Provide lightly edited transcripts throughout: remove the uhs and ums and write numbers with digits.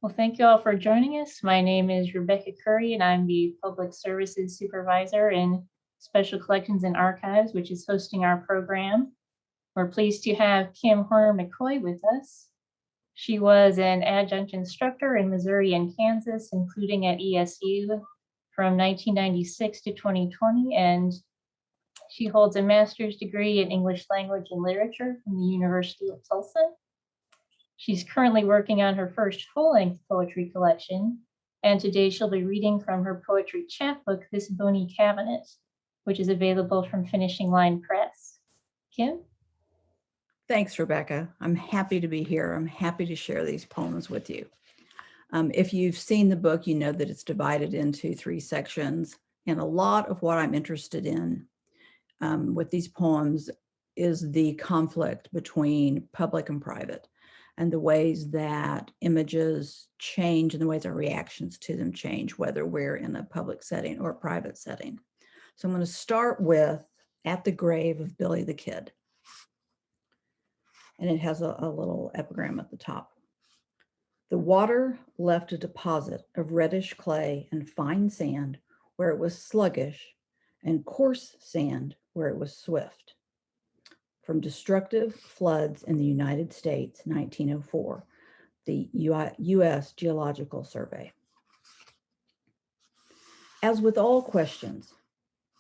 Well, thank you all for joining us. My name is Rebecca Curry, and I'm the Public Services Supervisor in Special Collections and Archives, which is hosting our program. We're pleased to have Kim Horner McCoy with us. She was an adjunct instructor in Missouri and Kansas, including at ESU from 1996 to 2020, and she holds a master's degree in English language and literature from the University of Tulsa. She's currently working on her first full-length poetry collection, and today she'll be reading from her poetry chapbook, This Bony Cabinet, which is available from Finishing Line Press. Kim? Thanks, Rebecca. I'm happy to be here. I'm happy to share these poems with you. If you've seen the book, you know that it's divided into 3 sections, and a lot of what I'm interested in with these poems is the conflict between public and private, and the ways that images change and the ways our reactions to them change, whether we're in a public setting or a private setting. So I'm going to start with At the Grave of Billy the Kid. And it has a little epigram at the top. The water left a deposit of reddish clay and fine sand where it was sluggish, and coarse sand where it was swift. From destructive floods in the United States, 1904, the U.S. Geological Survey. As with all questions,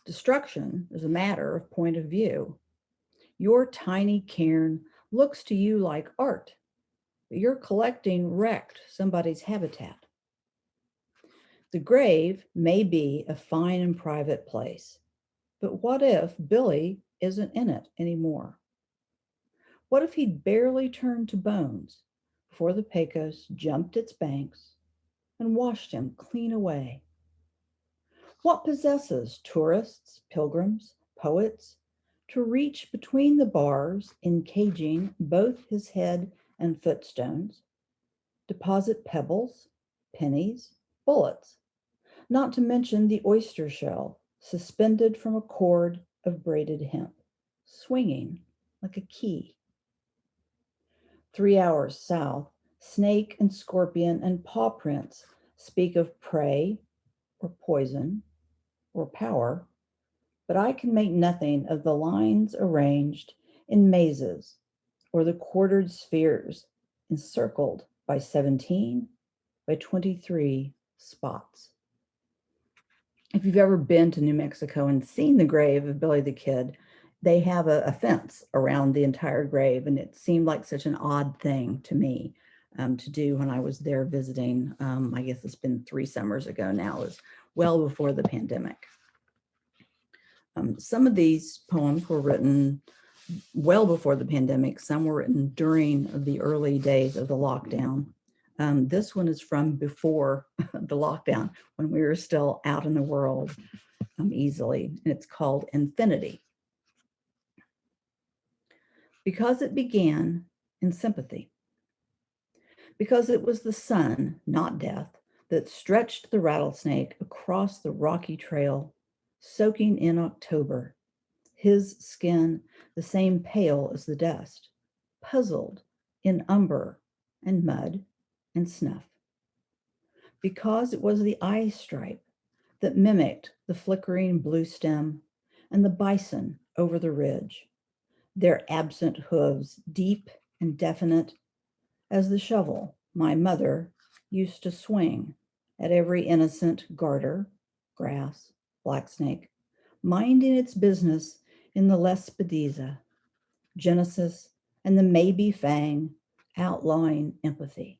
destruction is a matter of point of view. Your tiny cairn looks to you like art, but you're collecting wrecked somebody's habitat. The grave may be a fine and private place, but what if Billy isn't in it anymore? What if he'd barely turned to bones before the Pecos jumped its banks and washed him clean away? What possesses tourists, pilgrims, poets, to reach between the bars, encaging both his head and footstones, deposit pebbles, pennies, bullets, not to mention the oyster shell suspended from a cord of braided hemp, swinging like a key. 3 hours south, snake and scorpion and paw prints speak of prey or poison or power, but I can make nothing of the lines arranged in mazes or the quartered spheres encircled by 17 by 23 spots. If you've ever been to New Mexico and seen the grave of Billy the Kid, they have a fence around the entire grave, and it seemed like such an odd thing to me to do when I was there visiting. I guess it's been 3 summers ago now. It was well before the pandemic. Some of these poems were written well before the pandemic. Some were written during the early days of the lockdown. This one is from before the lockdown, when we were still out in the world easily, and it's called Infinity. Because it began in sympathy. Because it was the sun, not death, that stretched the rattlesnake across the rocky trail, soaking in October, his skin the same pale as the dust, puzzled in umber and mud and snuff. Because it was the eye stripe that mimicked the flickering blue stem and the bison over the ridge, their absent hooves deep and definite as the shovel my mother used to swing at every innocent garter, grass, blacksnake, minding its business in the Lespedeza, Genesis, and the maybe fang outlawing empathy.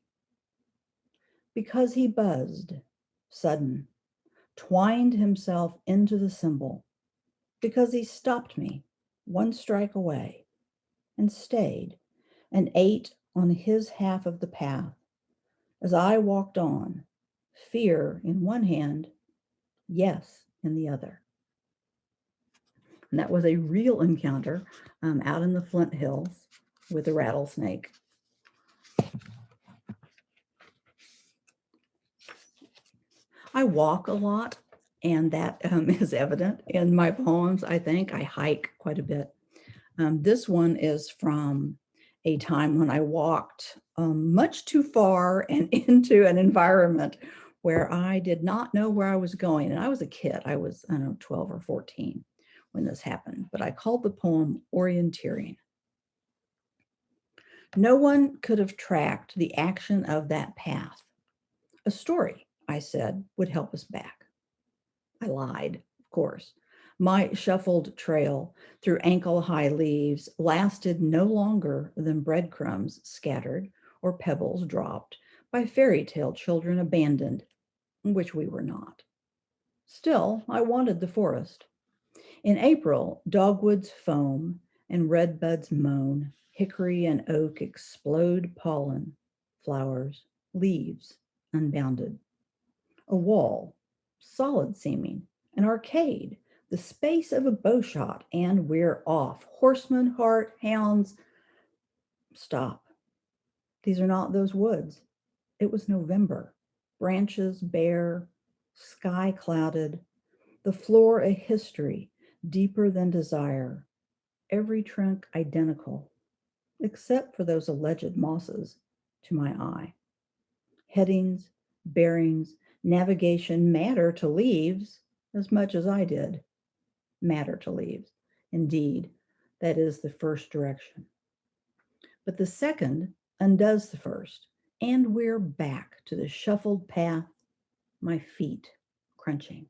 Because he buzzed, sudden, twined himself into the symbol, because he stopped me 1 strike away and stayed and ate on his half of the path as I walked on, fear in one hand, yes in the other. And that was a real encounter out in the Flint Hills with a rattlesnake. I walk a lot, and that is evident in my poems, I think. I hike quite a bit. This one is from a time when I walked much too far and into an environment where I did not know where I was going. And I was a kid. I was, I don't know, 12 or 14 when this happened. But I called the poem Orienteering. No one could have tracked the action of that path. A story, I said, would help us back. I lied, of course. My shuffled trail through ankle-high leaves lasted no longer than breadcrumbs scattered or pebbles dropped by fairy tale children abandoned, which we were not. Still, I wanted the forest. In April, dogwoods foam and redbuds moan, hickory and oak explode pollen, flowers, leaves, unbounded. A wall, solid seeming, an arcade, the space of a bowshot, and we're off. Horsemen, hart, hounds. Stop. These are not those woods. It was November. Branches bare, sky clouded, the floor a history deeper than desire, every trunk identical, except for those alleged mosses to my eye. Headings, bearings, navigation matter to leaves as much as I did matter to leaves. Indeed, that is the first direction. But the second undoes the first, and we're back to the shuffled path, my feet crunching.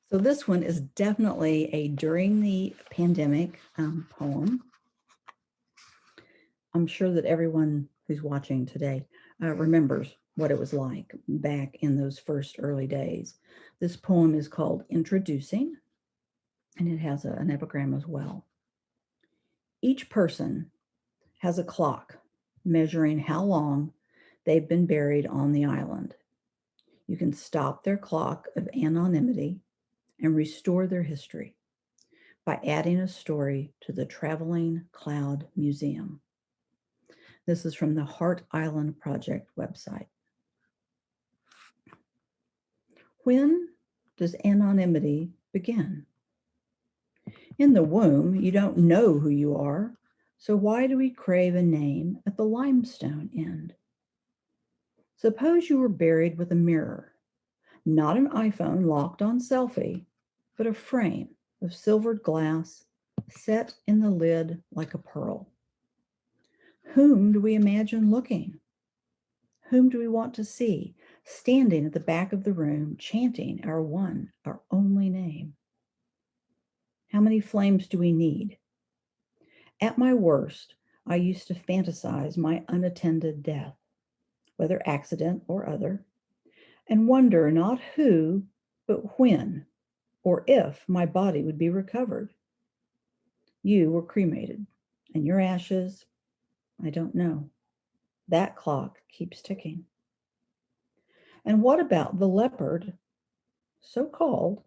So this one is definitely a during the pandemic poem. I'm sure that everyone who's watching today remembers what it was like back in those first early days. This poem is called Introducing, and it has an epigram as well. Each person has a clock measuring how long they've been buried on the island. You can stop their clock of anonymity and restore their history by adding a story to the Traveling Cloud Museum. This is from the Heart Island Project website. When does anonymity begin? In the womb, you don't know who you are, so why do we crave a name at the limestone end? Suppose you were buried with a mirror, not an iPhone locked on selfie, but a frame of silvered glass set in the lid like a pearl. Whom do we imagine looking? Whom do we want to see standing at the back of the room, chanting our one, our only name? How many flames do we need? At my worst, I used to fantasize my unattended death, whether accident or other, and wonder not who, but when or if my body would be recovered. You were cremated, and your ashes, I don't know. That clock keeps ticking. And what about the leopard, so called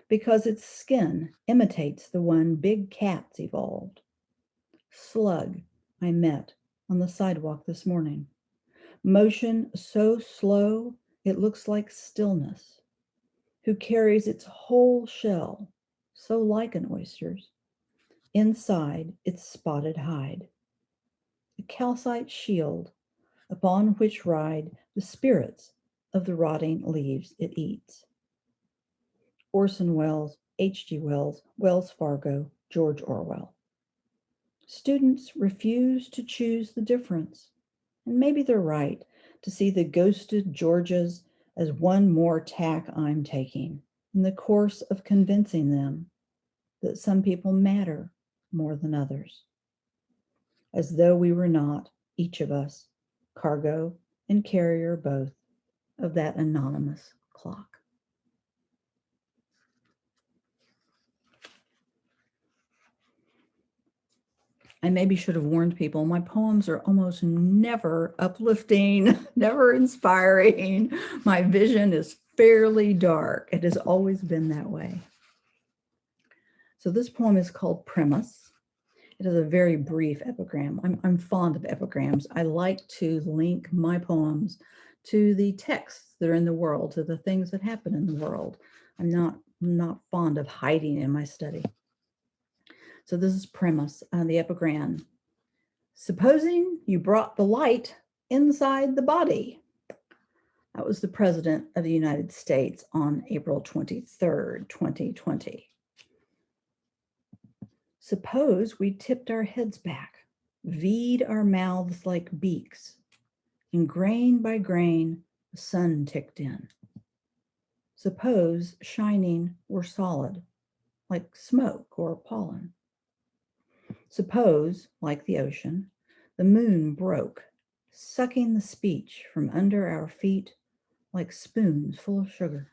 because its skin imitates the one big cats evolved? Slug I met on the sidewalk this morning. Motion so slow it looks like stillness, who carries its whole shell, so like an oyster's, inside its spotted hide. A calcite shield upon which ride the spirits of the rotting leaves it eats. Orson Welles, H.G. Wells, Wells Fargo, George Orwell. Students refuse to choose the difference, and maybe they're right to see the ghosted Georges as one more tack I'm taking in the course of convincing them that some people matter more than others, as though we were not, each of us, cargo and carrier both of that anonymous clock. I maybe should have warned people, my poems are almost never uplifting, never inspiring. My vision is fairly dark. It has always been that way. So this poem is called Premise, It is a very brief epigram. I'm fond of epigrams. I like to link my poems to the texts that are in the world, to the things that happen in the world. I'm not fond of hiding in my study. So this is premise on the epigram. Supposing you brought the light inside the body. That was the President of the United States on April 23rd, 2020. Suppose we tipped our heads back, V'd our mouths like beaks, and grain by grain, the sun ticked in. Suppose shining were solid, like smoke or pollen. Suppose, like the ocean, the moon broke, sucking the speech from under our feet like spoons full of sugar.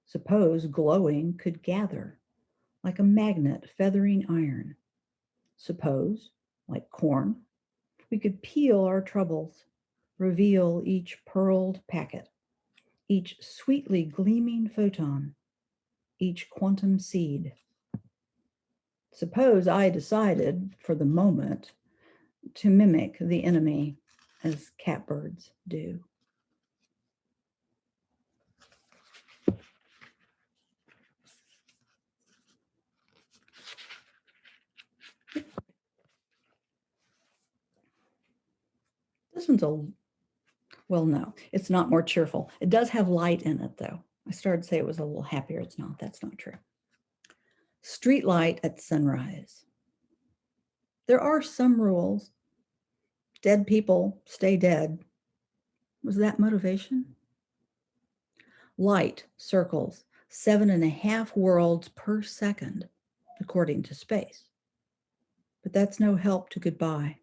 Suppose glowing could gather, like a magnet feathering iron. Suppose, like corn, we could peel our troubles, reveal each pearled packet, each sweetly gleaming photon, each quantum seed. Suppose I decided, for the moment, to mimic the enemy as catbirds do. This one's well, no, it's not more cheerful. It does have light in it, though. I started to say it was a little happier. It's not. That's not true. Street light at sunrise. There are some rules. Dead people stay dead. Was that motivation? Light circles 7.5 worlds per second, according to space. But that's no help to goodbye.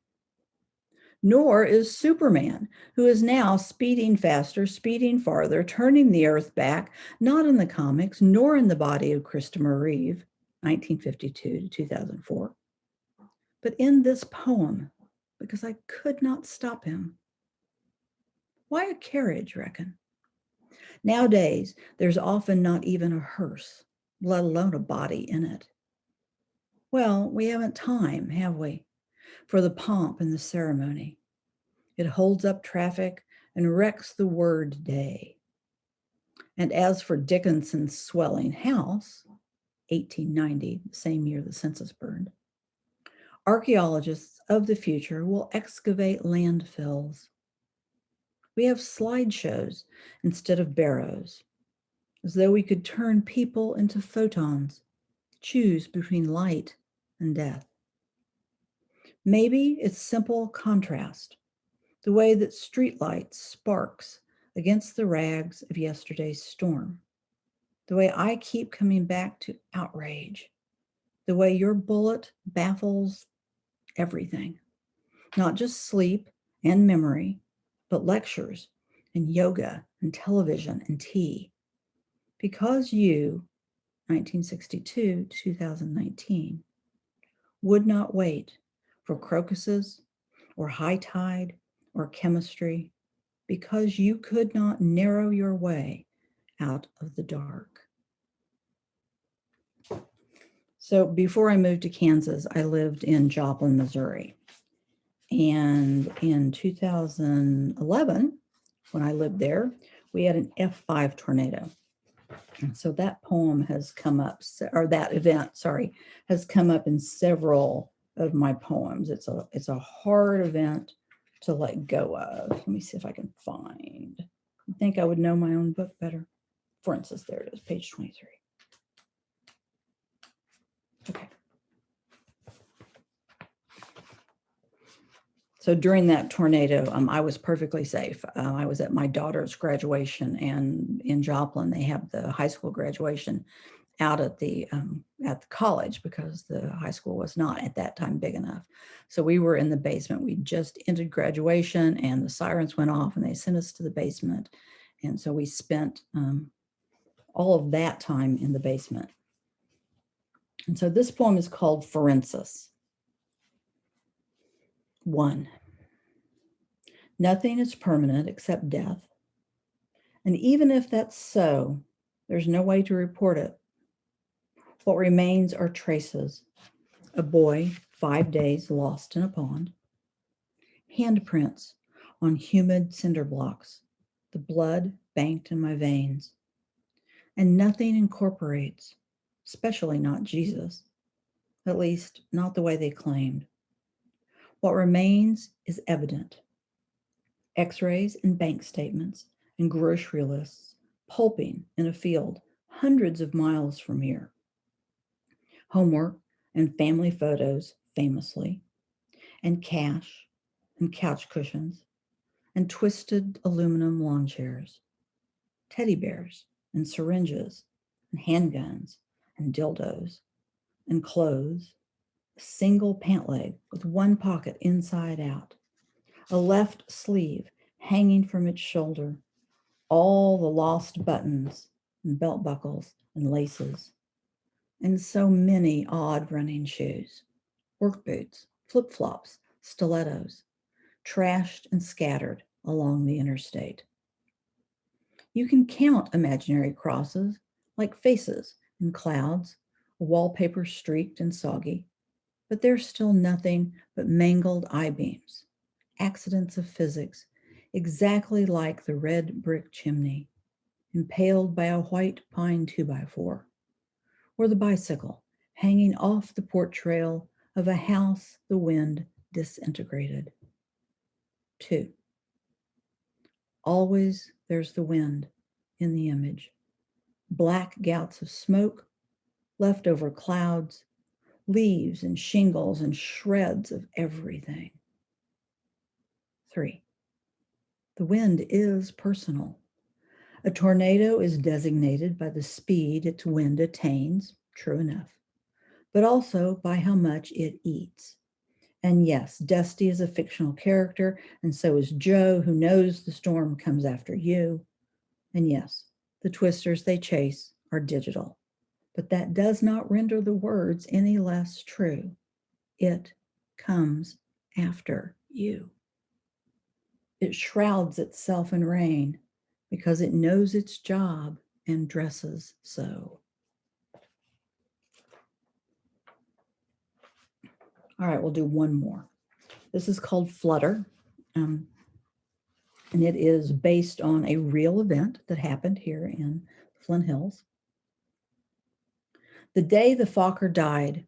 Nor is Superman, who is now speeding faster, speeding farther, turning the earth back, not in the comics, nor in the body of Christopher Reeve, 1952 to 2004, but in this poem, because I could not stop him. Why a carriage, reckon? Nowadays, there's often not even a hearse, let alone a body in it. Well, we haven't time, have we, for the pomp and the ceremony. It holds up traffic and wrecks the word day. And as for Dickinson's swelling house, 1890, the same year the census burned, archaeologists of the future will excavate landfills. We have slideshows instead of barrows, as though we could turn people into photons, choose between light and death. Maybe it's simple contrast, the way that streetlight sparks against the rags of yesterday's storm, the way I keep coming back to outrage, the way your bullet baffles everything, not just sleep and memory, but lectures and yoga and television and tea. Because you, 1962 to 2019, would not wait for crocuses or high tide or chemistry, because you could not narrow your way out of the dark. So before I moved to Kansas, I lived in Joplin, Missouri. And in 2011, when I lived there, we had an F5 tornado. And so that poem has come up, or that event, sorry, has come up in several of my poems. It's a hard event to let go of. Let me see if I can find. I think I would know my own book better. Forensis, there it is, page 23. Okay. So during that tornado, I was perfectly safe. I was at my daughter's graduation, and in Joplin, they have the high school graduation out at the college, because the high school was not at that time big enough. So we were in the basement. We just ended graduation and the sirens went off and they sent us to the basement. And so we spent all of that time in the basement. And so this poem is called Forensis. 1. Nothing is permanent except death. And even if that's so, there's no way to report it. What remains are traces, A boy 5 days lost in a pond. Handprints on humid cinder blocks, the blood banked in my veins. And nothing incorporates, especially not Jesus, at least not the way they claimed. What remains is evident. X-rays and bank statements and grocery lists pulping in a field hundreds of miles from here. Homework and family photos, famously, and cash and couch cushions and twisted aluminum lawn chairs, teddy bears and syringes and handguns and dildos and clothes, a single pant leg with one pocket inside out, a left sleeve hanging from its shoulder, all the lost buttons and belt buckles and laces, and so many odd running shoes, work boots, flip-flops, stilettos, trashed and scattered along the interstate. You can count imaginary crosses like faces in clouds, wallpaper streaked and soggy, but they're still nothing but mangled I-beams, accidents of physics, exactly like the red brick chimney, impaled by a white pine 2x4, or the bicycle hanging off the porch rail of a house the wind disintegrated. 2. Always there's the wind in the image. Black gouts of smoke, leftover clouds, leaves and shingles and shreds of everything. 3. The wind is personal. A tornado is designated by the speed its wind attains, true enough, but also by how much it eats. And yes, Dusty is a fictional character, and so is Joe, who knows the storm comes after you. And yes, the twisters they chase are digital, but that does not render the words any less true. It comes after you. It shrouds itself in rain because it knows its job and dresses so. All right, we'll do one more. This is called Flutter, and it is based on a real event that happened here in Flint Hills. The day the Fokker died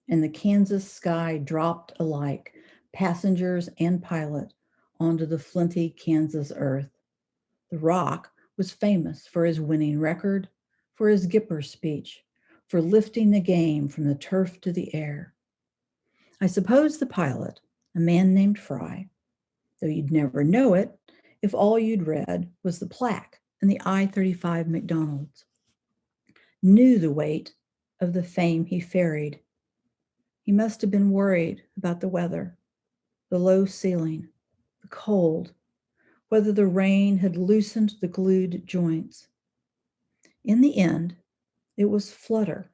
and the Kansas sky dropped alike, passengers and pilot, onto the flinty Kansas earth. The Rock was famous for his winning record, for his Gipper speech, for lifting the game from the turf to the air. I suppose the pilot, a man named Fry, though you'd never know it if all you'd read was the plaque in the I-35 McDonald's, knew the weight of the fame he ferried. He must have been worried about the weather, the low ceiling, the cold, whether the rain had loosened the glued joints. In the end, it was flutter,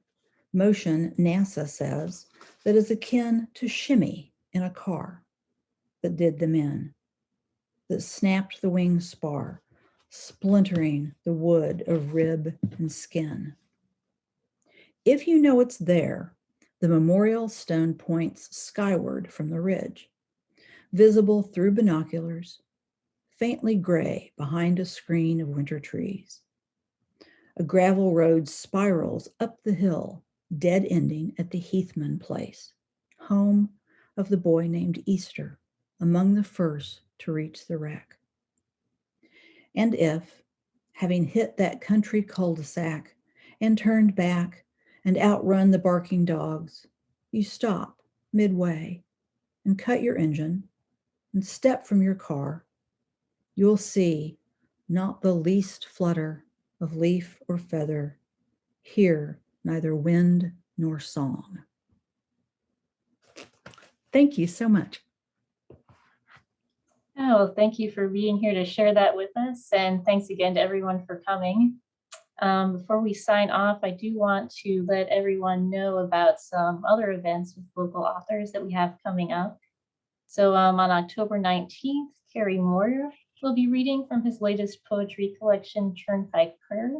motion NASA says, that is akin to shimmy in a car, that did them in, that snapped the wing spar, splintering the wood of rib and skin. If you know it's there, the memorial stone points skyward from the ridge, visible through binoculars, faintly gray behind a screen of winter trees. A gravel road spirals up the hill, dead-ending at the Heathman place, home of the boy named Easter, among the first to reach the wreck. And if, having hit that country cul-de-sac and turned back and outrun the barking dogs, you stop midway and cut your engine and step from your car, you'll see not the least flutter of leaf or feather, hear neither wind nor song. Thank you so much. Oh, thank you for being here to share that with us. And thanks again to everyone for coming. Before we sign off, I do want to let everyone know about some other events with local authors that we have coming up. So on October 19th, Carrie Moyer will be reading from his latest poetry collection, Turnpike Prayer.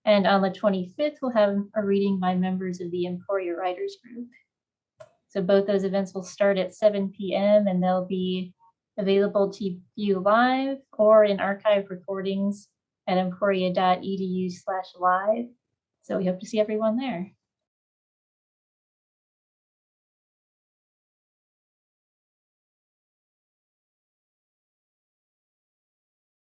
And on the 25th, we'll have a reading by members of the Emporia Writers Group. So both those events will start at 7 p.m. and they'll be available to view live or in archive recordings at emporia.edu/live. So we hope to see everyone there.